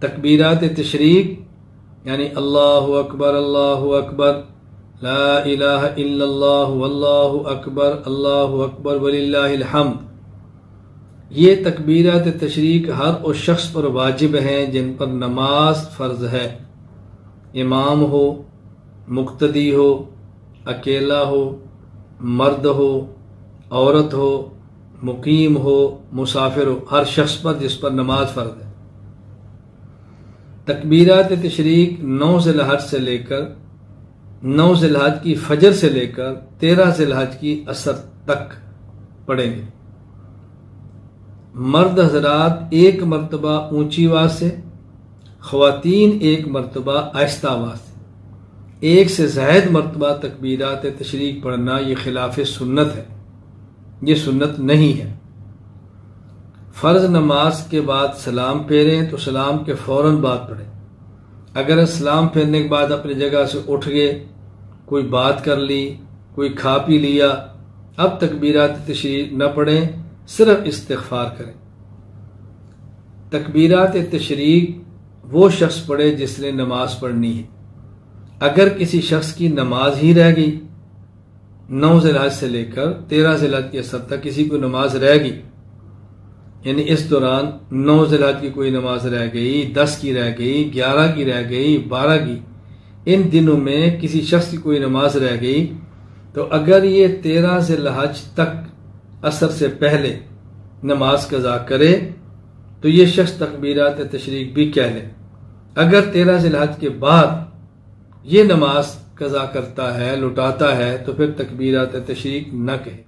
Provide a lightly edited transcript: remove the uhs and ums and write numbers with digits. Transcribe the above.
تکبیرات تشریق یعنی اللہ اکبر لا الہ الا اللہ واللہ اکبر وللہ الحمد، یہ تکبیرات تشریق ہر اس شخص پر واجب ہیں جن پر نماز فرض ہے، امام ہو، مقتدی ہو، اکیلا ہو، مرد ہو، عورت ہو، مقیم ہو، مسافر ہو، ہر شخص پر جس پر نماز فرض ہے۔ تکبیرات تشریق 9 ذی الحج سے لے کر 9 ذی الحج کی فجر سے لے کر 13 ذی الحج کی عصر تک پڑھیں گے۔ مرد حضرات ایک مرتبہ اونچی آواز سے، خواتین ایک مرتبہ آہستہ آواز سے، ایک سے زائد مرتبہ تکبیرات تشریق پڑھنا یہ خلاف سنت ہے، یہ سنت نہیں ہے۔ فرض نماز کے بعد سلام پھیریں تو سلام کے فوراً بعد پڑھیں۔ اگر سلام پھیرنے کے بعد اپنی جگہ سے اٹھ گئے، کوئی بات کر لی، کوئی کھا پی لیا، اب تکبیرات تشریق نہ پڑھیں، صرف استغفار کریں۔ تکبیرات تشریق وہ شخص پڑھے جس نے نماز پڑھنی ہے۔ اگر کسی شخص کی نماز ہی رہ گئی، 9 ذی الحج سے لے کر 13 ذی الحج کی عصر تک کسی کو نماز رہ گئی، یعنی اس دوران 9 ذی الحج کی کوئی نماز رہ گئی، 10 کی رہ گئی، 11 کی رہ گئی، 12 کی، ان دنوں میں کسی شخص کی کوئی نماز رہ گئی، تو اگر یہ 13 ذی الحج تک عصر سے پہلے نماز قضا کرے تو یہ شخص تکبیرات تشریق بھی کہہ لے۔ اگر 13 ذی الحج کے بعد یہ نماز قضا کرتا ہے، لٹاتا ہے، تو پھر تکبیرات تشریق نہ کہے۔